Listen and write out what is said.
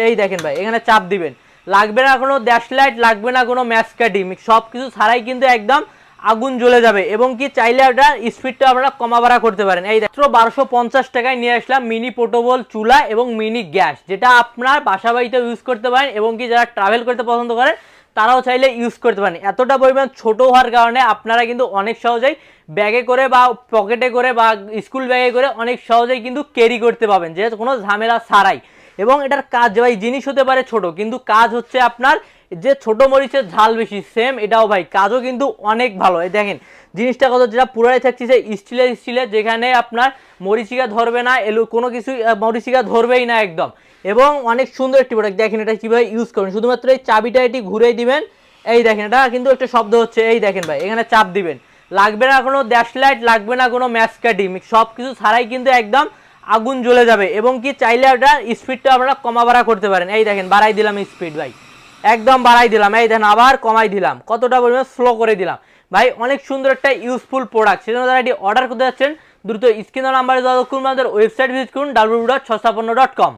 এই দেখেন ভাই, এখানে চাপ দিবেন, লাগবে না কোনো ড্যাশ লাইট, লাগবে না কোনো ম্যাসকাটি, সব কিছু ছাড়াই কিন্তু একদম আগুন জ্বলে যাবে। এবং কি চাইলে এটা স্পিডটা আপনারা কমা বাড়া করতে পারেন। এই মাত্র 1250 টাকায় নিয়ে আসলাম মিনি পোর্টেবল চুলা এবং মিনি গ্যাস, যেটা আপনার বাসা বাড়িতে ইউজ করতে পারেন এবং কি যারা ট্রাভেল করতে পছন্দ করেন তারাও চাইলে ইউজ করতে পারেন। এতটা পরিমাণ ছোট হওয়ার কারণে আপনারা কিন্তু অনেক সহজেই ব্যাগে করে বা পকেটে করে বা স্কুল ব্যাগে করে অনেক সহজেই কিন্তু ক্যারি করতে পারবেন, যে কোনো ঝামেলা ছাড়াই। এবং এটার কাজ, ভাই জিনিস হতে পারে ছোট, কিন্তু কাজ হচ্ছে আপনার যে ছোট মরিচের ঝাল বেশি, সেম এটাও ভাই কাজও কিন্তু অনেক ভালো। এই দেখেন জিনিসটা কত, যেটা পুরাই থাকছে যে স্টিলের, যেখানে আপনার মরিচিকা ধরবে না, কোনো কিছু মরিচিকা ধরবেই না একদম। এবং অনেক সুন্দর একটি প্রোডাক্ট। দেখেন এটা কীভাবে ইউজ করবেন, শুধুমাত্র এই চাবিটা এটি ঘুরে দিবেন। এই দেখেন এটা কিন্তু একটা শব্দ হচ্ছে, এই দেখেন ভাই, এখানে চাপ দিবেন, লাগবে না কোনো ড্যাশ লাইট, লাগবে না কোনো ম্যাসকাটি, সব কিছু ছাড়াই কিন্তু একদম আগুন জ্বলে যাবে। এবং কি চাইলে এটা স্পিডটা আপনারা কমা বাড়া করতে পারেন। এই দেখেন বাড়াই দিলাম স্পিড ভাই, একদম বাড়াই দিলাম, এই দেখেন আবার কমাই দিলাম, কতটা পরিমাণ স্লো করে দিলাম। ভাই অনেক সুন্দর একটা ইউজফুল প্রোডাক্ট, সেজন্য যারা এটি অর্ডার করতে যাচ্ছেন দ্রুত স্ক্রিন নাম্বারে যোগাযোগ করুন, আমাদের ওয়েবসাইট ভিজিট করুন www.656.com।